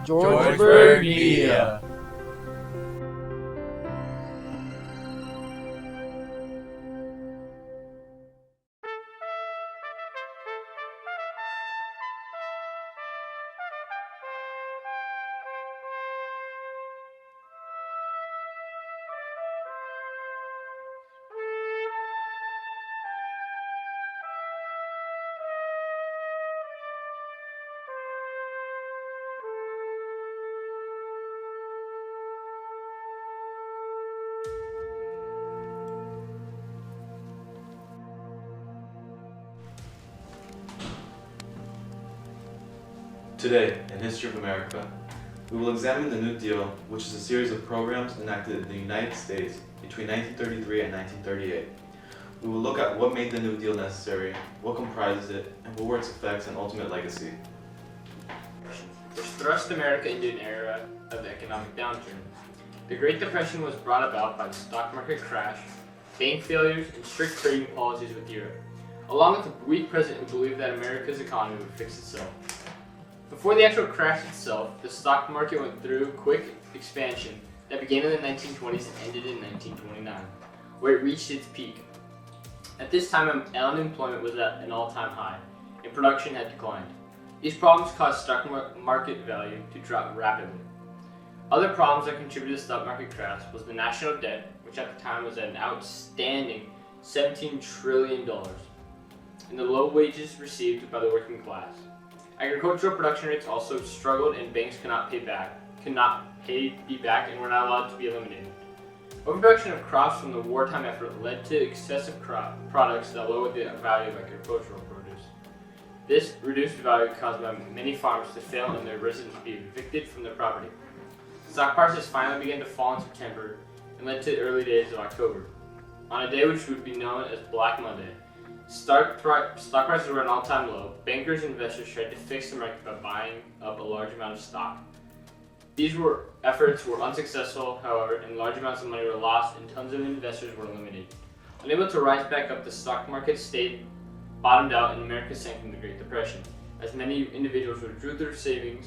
Georgeburg Media. Today, in History of America, we will examine the New Deal, which is a series of programs enacted in the United States between 1933 and 1938. We will look at what made the New Deal necessary, what comprises it, and what were its effects and ultimate legacy. Which thrust America into an era of economic downturn. The Great Depression was brought about by the stock market crash, bank failures, and strict trading policies with Europe, along with a weak president who believed that America's economy would fix itself. Before the actual crash itself, the stock market went through quick expansion that began in the 1920s and ended in 1929, where it reached its peak. At this time, unemployment was at an all-time high, and production had declined. These problems caused stock market value to drop rapidly. Other problems that contributed to the stock market crash was the national debt, which at the time was at an outstanding $17 trillion, and the low wages received by the working class. Agricultural production rates also struggled, and banks could not pay back and were not allowed to be eliminated. Overproduction of crops from the wartime effort led to excessive crop products that lowered the value of agricultural produce. This reduced value caused by many farmers to fail and their residents to be evicted from their property. Stock prices finally began to fall in September and led to the early days of October. On a day which would be known as Black Monday, stock prices were at an all-time low. Bankers and investors tried to fix the market by buying up a large amount of stock. These efforts were unsuccessful, however, and large amounts of money were lost and tons of investors were eliminated. Unable to rise back up, the stock market bottomed out and America sank in the Great Depression. As many individuals withdrew their savings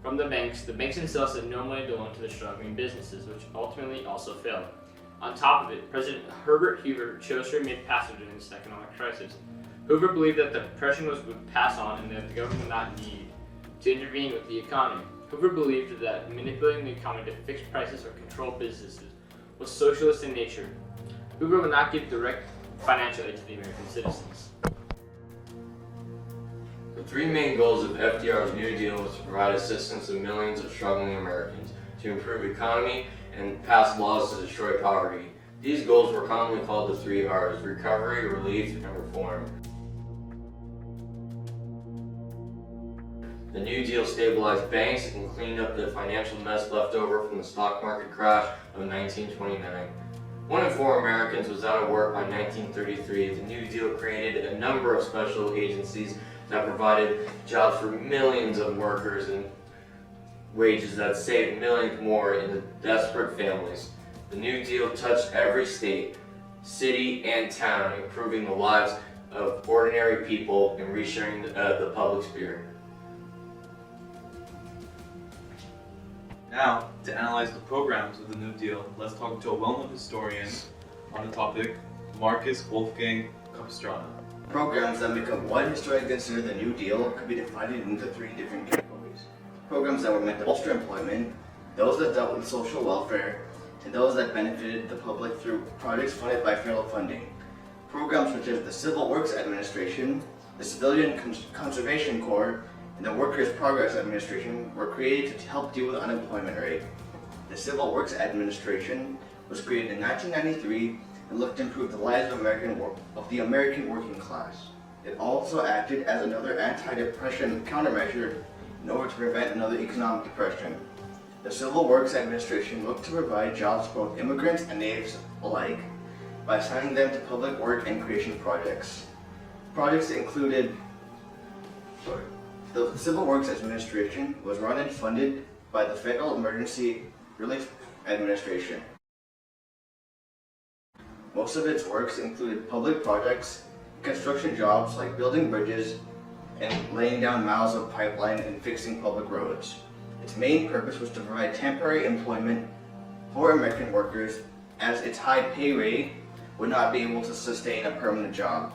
from the banks themselves had no money to loan to the struggling businesses, which ultimately also failed. On top of it, President Herbert Hoover chose to remain passive during this economic crisis. Hoover believed that the Depression would pass on and that the government would not need to intervene with the economy. Hoover believed that manipulating the economy to fix prices or control businesses was socialist in nature. Hoover would not give direct financial aid to the American citizens. The three main goals of FDR's New Deal was to provide assistance to millions of struggling Americans, to improve economy, and pass laws to destroy poverty. These goals were commonly called the 3 R's: recovery, relief, and reform. The New Deal stabilized banks and cleaned up the financial mess left over from the stock market crash of 1929. 1 in 4 Americans was out of work by 1933. The New Deal created a number of special agencies that provided jobs for millions of workers and wages that saved millions more in the desperate families. The New Deal touched every state, city, and town, improving the lives of ordinary people and reassuring the public spirit. Now, to analyze the programs of the New Deal, let's talk to a well-known historian on the topic, Marcus Wolfgang Capistrano. Programs that make up what historians consider the New Deal could be divided into 3 different categories. Programs that were meant to bolster employment, those that dealt with social welfare, and those that benefited the public through projects funded by federal funding. Programs such as the Civil Works Administration, the Civilian Conservation Corps, and the Workers' Progress Administration were created to help deal with the unemployment rate. The Civil Works Administration was created in 1993 and looked to improve the lives of the American working class. It also acted as another anti-depression countermeasure in order to prevent another economic depression. The Civil Works Administration looked to provide jobs for both immigrants and natives alike by assigning them to public work and creation projects. Projects included the Civil Works Administration was run and funded by the Federal Emergency Relief Administration. Most of its works included public projects, construction jobs like building bridges and laying down miles of pipeline and fixing public roads. Its main purpose was to provide temporary employment for American workers, as its high pay rate would not be able to sustain a permanent job.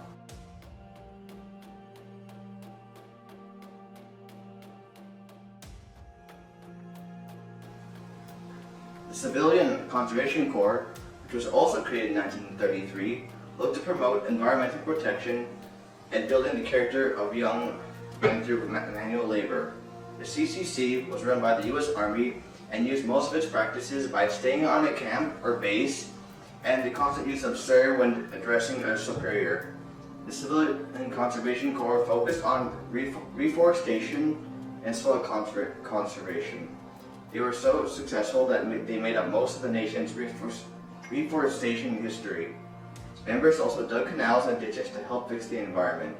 The Civilian Conservation Corps, which was also created in 1933, looked to promote environmental protection and building the character of young men through manual labor. The CCC was run by the U.S. Army and used most of its practices by staying on a camp or base and the constant use of sir when addressing a superior. The Civilian Conservation Corps focused on reforestation and soil conservation. They were so successful that they made up most of the nation's reforestation history. Members also dug canals and ditches to help fix the environment.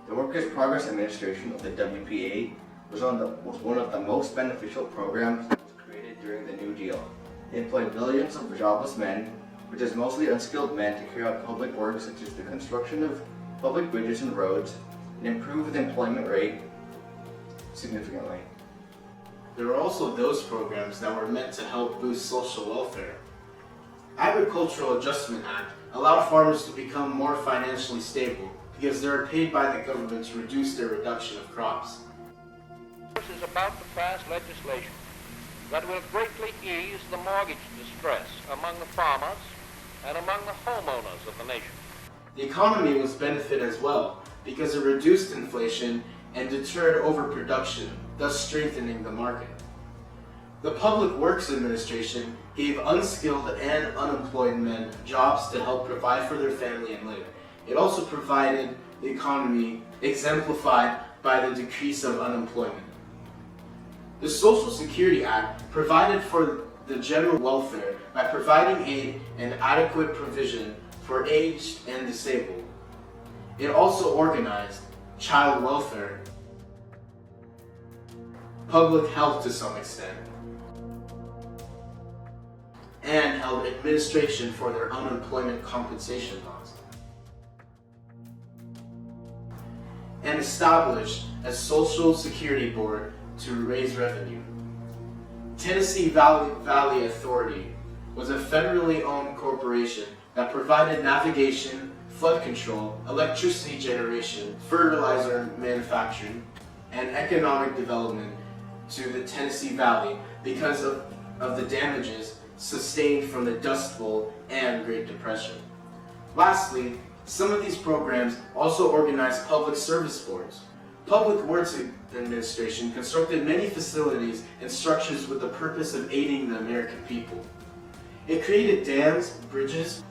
The Workers' Progress Administration of the WPA was one of the most beneficial programs that was created during the New Deal. They employed millions of jobless men, which is mostly unskilled men, to carry out public work such as the construction of public bridges and roads, and improve the employment rate significantly. There were also those programs that were meant to help boost social welfare. Agricultural Adjustment Act allowed farmers to become more financially stable because they were paid by the government to reduce their reduction of crops. This is about to pass legislation that will greatly ease the mortgage distress among the farmers and among the homeowners of the nation. The economy was benefited as well because it reduced inflation and deterred overproduction, thus strengthening the market. The Public Works Administration gave unskilled and unemployed men jobs to help provide for their family and live. It also provided the economy exemplified by the decrease of unemployment. The Social Security Act provided for the general welfare by providing aid and adequate provision for aged and disabled. It also organized child welfare, public health to some extent, and held administration for their unemployment compensation laws, and established a Social Security Board to raise revenue. Tennessee Valley Authority was a federally owned corporation that provided navigation, flood control, electricity generation, fertilizer manufacturing, and economic development to the Tennessee Valley because of the damages sustained from the Dust Bowl and Great Depression. Lastly, some of these programs also organized public service boards. Public Works Administration constructed many facilities and structures with the purpose of aiding the American people. It created dams, bridges,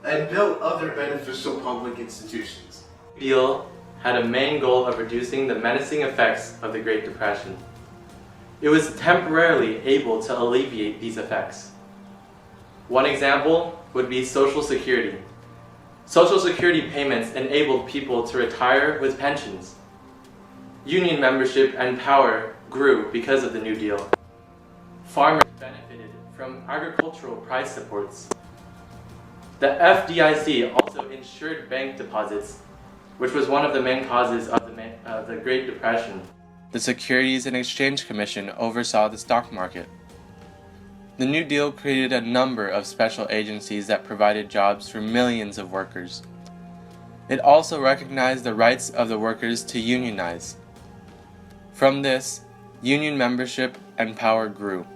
and built other beneficial public institutions. The deal had a main goal of reducing the menacing effects of the Great Depression. It was temporarily able to alleviate these effects. One example would be Social Security. Social Security payments enabled people to retire with pensions. Union membership and power grew because of the New Deal. Farmers benefited from agricultural price supports. The FDIC also insured bank deposits, which was one of the main causes of the Great Depression. The Securities and Exchange Commission oversaw the stock market. The New Deal created a number of special agencies that provided jobs for millions of workers. It also recognized the rights of the workers to unionize. From this, union membership and power grew.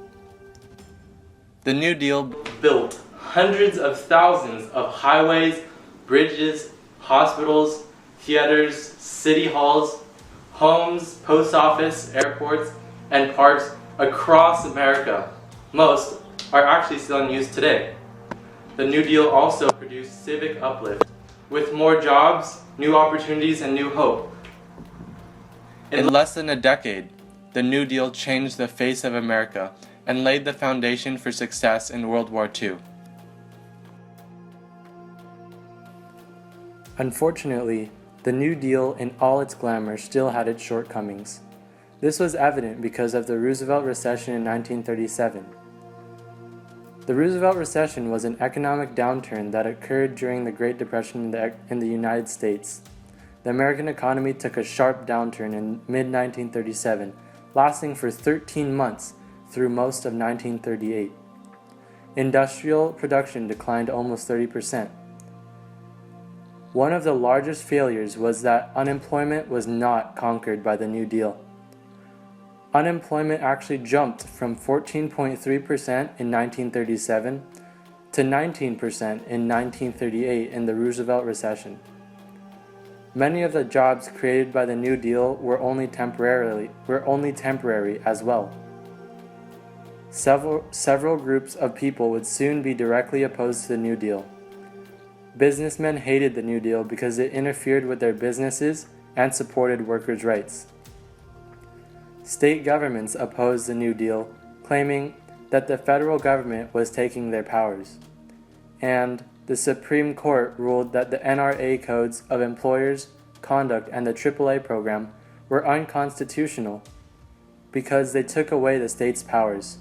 The New Deal built hundreds of thousands of highways, bridges, hospitals, theaters, city halls, homes, post office, airports, and parks across America. Most are actually still in use today. The New Deal also produced civic uplift, with more jobs, new opportunities, and new hope. In less than a decade, the New Deal changed the face of America and laid the foundation for success in World War II. Unfortunately, the New Deal in all its glamour still had its shortcomings. This was evident because of the Roosevelt recession in 1937. The Roosevelt recession was an economic downturn that occurred during the Great Depression in the United States. The American economy took a sharp downturn in mid-1937 lasting for 13 months through most of 1938. Industrial production declined almost 30%. One of the largest failures was that unemployment was not conquered by the New Deal. Unemployment actually jumped from 14.3% in 1937 to 19% in 1938 in the Roosevelt recession. Many of the jobs created by the New Deal were only temporary as well. Several groups of people would soon be directly opposed to the New Deal. Businessmen hated the New Deal because it interfered with their businesses and supported workers' rights. State governments opposed the New Deal, claiming that the federal government was taking their powers. And the Supreme Court ruled that the NRA codes of employers' conduct and the AAA program were unconstitutional because they took away the state's powers.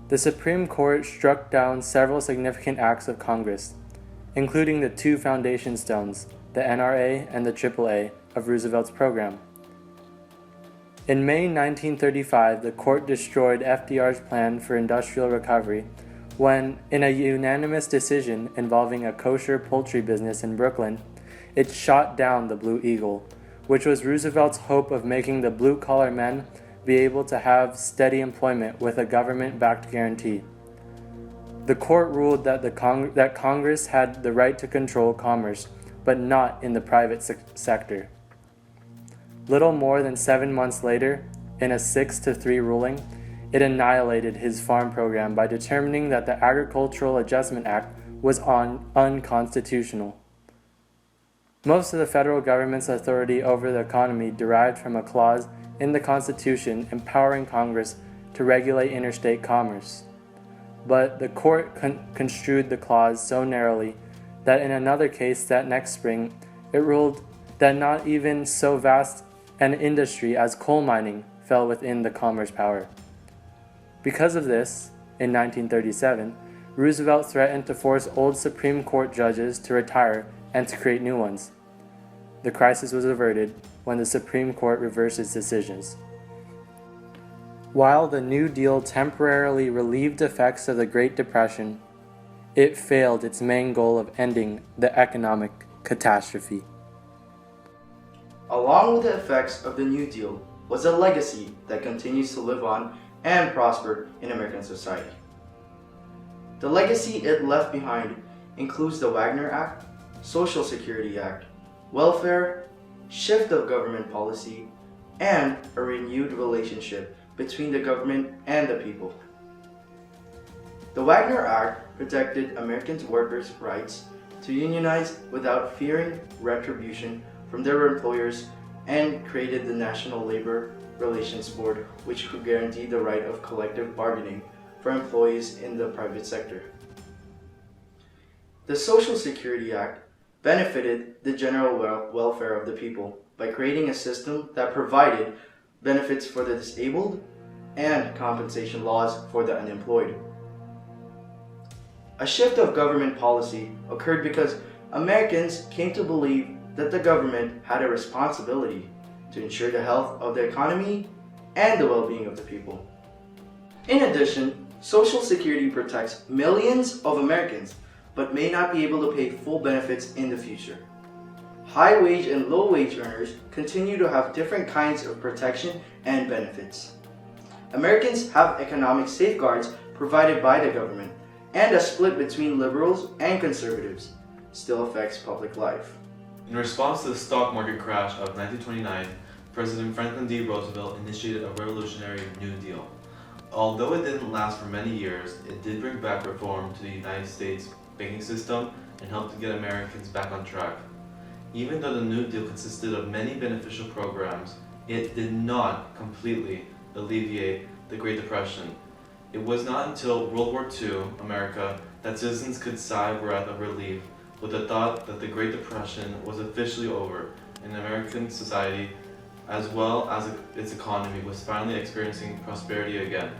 The Supreme Court struck down several significant acts of Congress, including the two foundation stones, the NRA and the AAA, of Roosevelt's program. In May 1935, the court destroyed FDR's plan for industrial recovery when, in a unanimous decision involving a kosher poultry business in Brooklyn, it shot down the Blue Eagle, which was Roosevelt's hope of making the blue-collar men be able to have steady employment with a government-backed guarantee. The court ruled that Congress had the right to control commerce, but not in the private sector. Little more than 7 months later, in a 6-3 ruling, it annihilated his farm program by determining that the Agricultural Adjustment Act was unconstitutional. Most of the federal government's authority over the economy derived from a clause in the Constitution empowering Congress to regulate interstate commerce. But the court construed the clause so narrowly that in another case that next spring, it ruled that not even so vast an industry as coal mining fell within the commerce power. Because of this, in 1937, Roosevelt threatened to force old Supreme Court judges to retire and to create new ones. The crisis was averted when the Supreme Court reversed its decisions. While the New Deal temporarily relieved effects of the Great Depression, it failed its main goal of ending the economic catastrophe. Along with the effects of the New Deal was a legacy that continues to live on and prosper in American society. The legacy it left behind includes the Wagner Act, Social Security Act, welfare, shift of government policy, and a renewed relationship between the government and the people. The Wagner Act protected American workers' rights to unionize without fearing retribution from their employers and created the National Labor Relations Board, which could guarantee the right of collective bargaining for employees in the private sector. The Social Security Act benefited the general welfare of the people by creating a system that provided benefits for the disabled and compensation laws for the unemployed. A shift of government policy occurred because Americans came to believe that the government had a responsibility to ensure the health of the economy and the well-being of the people. In addition, Social Security protects millions of Americans but may not be able to pay full benefits in the future. High-wage and low-wage earners continue to have different kinds of protection and benefits. Americans have economic safeguards provided by the government, and a split between liberals and conservatives still affects public life. In response to the stock market crash of 1929, President Franklin D. Roosevelt initiated a revolutionary New Deal. Although it didn't last for many years, it did bring back reform to the United States banking system and helped to get Americans back on track. Even though the New Deal consisted of many beneficial programs, it did not completely alleviate the Great Depression. It was not until World War II America that citizens could sigh a breath of relief with the thought that the Great Depression was officially over and American society, as well as its economy, was finally experiencing prosperity again.